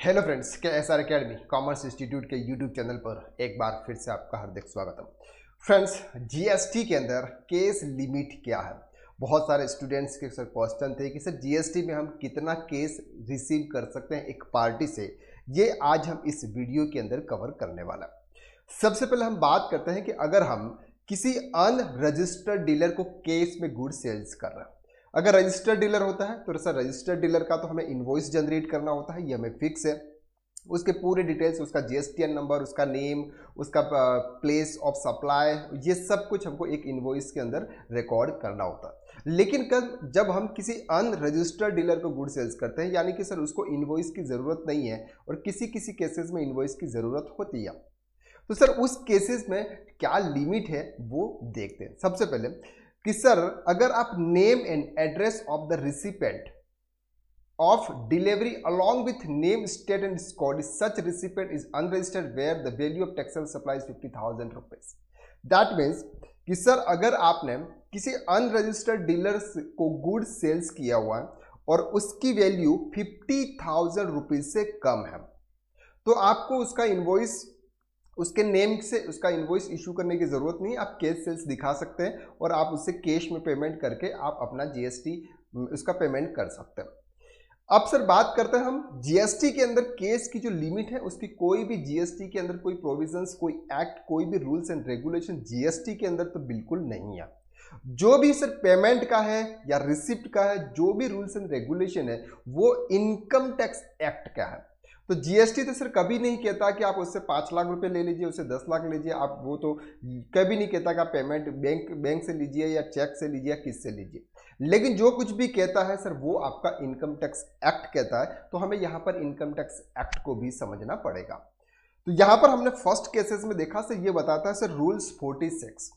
Hello friends, के S R academy commerce institute के YouTube channel पर एक बार फिर से आपका हार्दिक स्वागतम। फ्रेंड्स, जीएसटी के अंदर केस लिमिट क्या है? बहुत सारे स्टूडेंट्स के सर क्वेश्चन थे कि सर जीएसटी में हम कितना केस रिसीव कर सकते हैं एक पार्टी से। ये आज हम इस वीडियो के अंदर कवर करने वाला है। सबसे पहले हम बात करते हैं कि अगर हम किसी अनरजिस्टर्ड डीलर को केस में गुड सेल्स कर रहे हैं, अगर रजिस्टर्ड डीलर होता है तो सर रजिस्टर्ड डीलर का तो हमें इनवॉइस जनरेट करना होता है, ये हमें फिक्स है। उसके पूरे डिटेल्स, उसका जीएसटीएन नंबर, उसका नेम, उसका प्लेस ऑफ सप्लाई, ये सब कुछ हमको एक इनवॉइस के अंदर रिकॉर्ड करना होता है। लेकिन जब हम किसी अनरजिस्टर्ड डीलर को गुड सेल्स करते हैं, यानी कि सर उसको इनवॉइस की ज़रूरत नहीं है और किसी किसी केसेस में इनवॉइस की ज़रूरत होती है, तो सर उस केसेस में क्या लिमिट है वो देखते हैं। सबसे पहले कि सर अगर आप name and address of the recipient of delivery along with name state and code, such recipient is unregistered where the value of taxable supply is 50,000 rupees. That means कि सर अगर आपने किसी अनरजिस्टर्ड डीलर को good sales किया हुआ है और उसकी वैल्यू 50,000 रुपीज से कम है, तो आपको उसका इनवॉइस, उसके नेम से उसका इनवॉइस इशू करने की ज़रूरत नहीं है। आप कैश सेल्स दिखा सकते हैं और आप उससे कैश में पेमेंट करके आप अपना जीएसटी उसका पेमेंट कर सकते हैं। अब सर बात करते हैं हम जीएसटी के अंदर केस की जो लिमिट है, उसकी कोई भी जीएसटी के अंदर कोई प्रोविजंस, कोई एक्ट, कोई भी रूल्स एंड रेगुलेशन जीएसटी के अंदर तो बिल्कुल नहीं है। जो भी सर पेमेंट का है या रिसिप्ट का है, जो भी रूल्स एंड रेगुलेशन है वो इनकम टैक्स एक्ट का है। तो जीएसटी तो सर कभी नहीं कहता कि आप उससे 5 लाख रुपए ले लीजिए, उससे 10 लाख लीजिए। आप वो तो कभी नहीं कहता कि आप पेमेंट बैंक से लीजिए या चेक से लीजिए या किससे लीजिए। लेकिन जो कुछ भी कहता है सर वो आपका इनकम टैक्स एक्ट कहता है। तो हमें यहाँ पर इनकम टैक्स एक्ट को भी समझना पड़ेगा। तो यहाँ पर हमने फर्स्ट केसेस में देखा सर, ये बताता है सर रूल्स 46।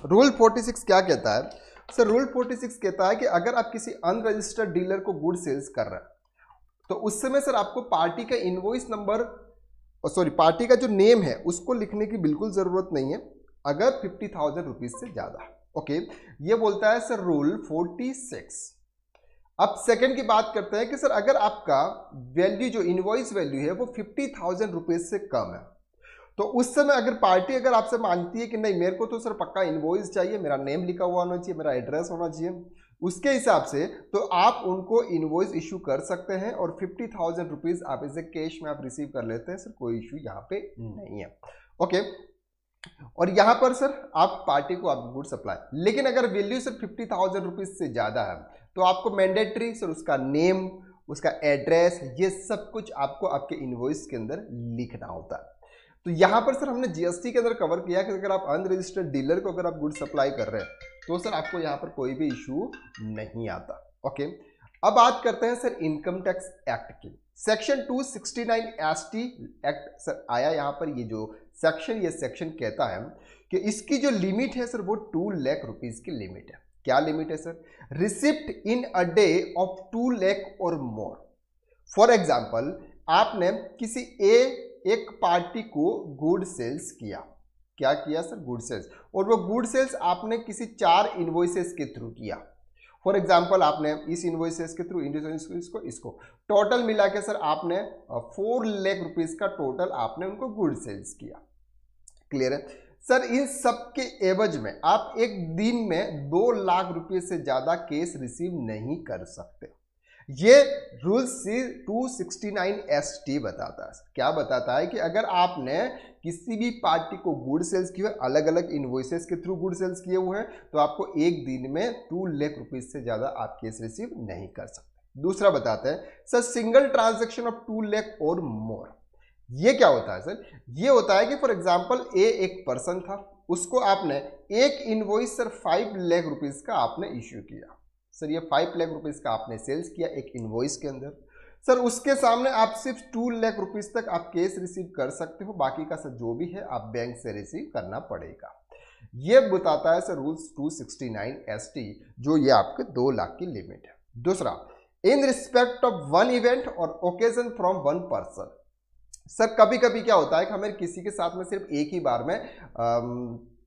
रूल 46 क्या कहता है? सर रूल 46 कहता है कि अगर आप किसी अनरजिस्टर्ड डीलर को गुड सेल्स कर रहे हैं तो उस समय सर आपको पार्टी का इनवॉइस नंबर, सॉरी पार्टी का जो नेम है उसको लिखने की बिल्कुल जरूरत नहीं है अगर 50,000 रुपीज से ज्यादा है। ओके, ये बोलता है सर रूल 46। अब सेकंड की बात करते हैं कि सर अगर आपका वैल्यू, जो इनवॉइस वैल्यू है वो 50,000 रुपीज से कम है, तो उस समय अगर पार्टी अगर आपसे मांगती है कि नहीं मेरे को तो सर पक्का इनवॉइस चाहिए, मेरा नेम लिखा हुआ होना चाहिए, मेरा एड्रेस होना चाहिए, उसके हिसाब से तो आप उनको इनवॉइस इशू कर सकते हैं और 50,000 रुपीज आप इसे कैश में आप रिसीव कर लेते हैं। सर कोई इशू यहाँ पे नहीं है। ओके, और यहाँ पर सर आप पार्टी को आप गुड सप्लाई, लेकिन अगर वैल्यू सर 50,000 रुपीज से ज्यादा है तो आपको मैंडेटरी सर उसका नेम, उसका एड्रेस, ये सब कुछ आपको आपके इनवॉइस के अंदर लिखना होता है। तो यहाँ पर सर हमने जीएसटी के अंदर कवर किया कि अगर आप अनरजिस्टर्ड डीलर को अगर आप गुड सप्लाई कर रहे हैं तो सर आपको यहाँ पर कोई भी इशू नहीं आता। ओके, अब बात करते हैं सर इनकम टैक्स एक्ट की। सेक्शन 269 एसटी एक्ट सर आया यहाँ पर। ये जो सेक्शन, ये सेक्शन कहता है कि इसकी जो लिमिट है सर वो 2 लाख रुपीज की लिमिट है। क्या लिमिट है sir? Receipt in a day of 2 lakh और मोर। फॉर एग्जाम्पल, आपने किसी एक पार्टी को गुड सेल्स किया। क्या किया सर? Good sales. और वो गुड सेल्स आपने किसी 4 इनवॉइसेस के थ्रू किया। फॉर एग्जांपल, आपने इस इनवॉइसेस के थ्रू इसको टोटल मिला के सर आपने 4 लाख रुपीस का टोटल आपने उनको गुड सेल्स किया। क्लियर है सर? इन सब के एवज में आप एक दिन में 2 लाख रुपए से ज्यादा केस रिसीव नहीं कर सकते। ये रूल 269 एसटी बताता है। क्या बताता है कि अगर आपने किसी भी पार्टी को गुड सेल्स किए हुए, अलग अलग इनवॉइसेस के थ्रू गुड सेल्स किए हुए हैं, तो आपको एक दिन में 2 लाख रुपीज से ज्यादा आप केस रिसीव नहीं कर सकते। दूसरा बताते हैं sir single transaction of 2 lakh और मोर। ये क्या होता है सर? ये होता है कि फॉर एग्जाम्पल एक पर्सन था, उसको आपने एक इनवॉइस सर 5 लाख रुपीज का आपने इश्यू किया। सर ये 5 लाख रुपीज का आपने सेल्स किया एक इनवॉइस के अंदर। सर उसके सामने आप सिर्फ 2 लाख रुपीज तक आप केस रिसीव कर सकते हो, बाकी का सर जो भी है आप बैंक से रिसीव करना पड़ेगा। ये बताता है सर रूल्स 269 एसटी, जो ये आपके 2 लाख की लिमिट है। दूसरा, इन रिस्पेक्ट ऑफ 1 इवेंट और ओकेजन फ्रॉम 1 पर्सन। सर कभी कभी क्या होता है कि हमें किसी के साथ में सिर्फ एक ही बार में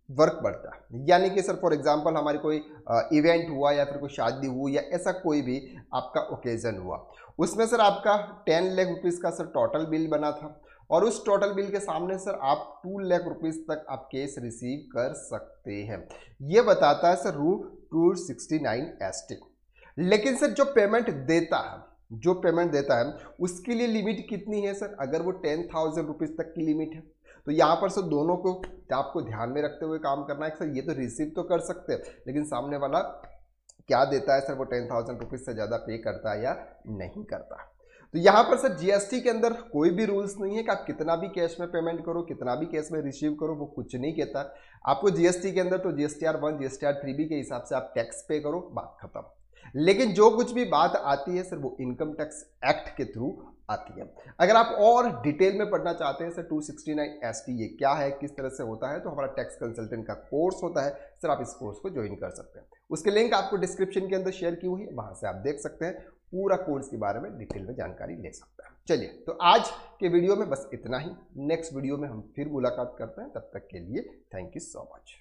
वर्क बढ़ता है। यानी कि सर फॉर एग्जांपल हमारी कोई इवेंट हुआ या फिर कोई शादी हुई या ऐसा कोई भी आपका ओकेजन हुआ, उसमें सर आपका 10 लाख रुपीज़ का सर टोटल बिल बना था और उस टोटल बिल के सामने सर आप 2 लाख रुपीज़ तक आप कैश रिसीव कर सकते हैं। ये बताता है सर रूल 269ST। लेकिन सर जो पेमेंट देता है, जो पेमेंट देता है उसके लिए लिमिट कितनी है सर? अगर वो 10,000 रुपीज़ तक की लिमिट है तो यहाँ पर सर दोनों को आपको ध्यान में रखते हुए काम करना है। सर ये तो रिसीव तो कर सकते हैं, लेकिन सामने वाला क्या देता है सर, वो 10,000 रुपीज़ से ज़्यादा पे करता है या नहीं करता। तो यहाँ पर सर जीएसटी के अंदर कोई भी रूल्स नहीं है कि आप कितना भी कैश में पेमेंट करो, कितना भी कैश में रिसीव करो, वो कुछ नहीं कहता आपको जीएसटी के अंदर। तो जीएसटीआर 1 जीएसटीआर 3B के हिसाब से आप टैक्स पे करो, बात खत्म। लेकिन जो कुछ भी बात आती है सर वो इनकम टैक्स एक्ट के थ्रू आती है। अगर आप और डिटेल में पढ़ना चाहते हैं सर 269ST ये क्या है, किस तरह से होता है, तो हमारा टैक्स कंसल्टेंट का कोर्स होता है सर, आप इस कोर्स को ज्वाइन कर सकते हैं। उसके लिंक आपको डिस्क्रिप्शन के अंदर शेयर की हुई है, वहां से आप देख सकते हैं, पूरा कोर्स के बारे में डिटेल में जानकारी ले सकते हैं। चलिए, तो आज के वीडियो में बस इतना ही। नेक्स्ट वीडियो में हम फिर मुलाकात करते हैं, तब तक के लिए थैंक यू सो मच।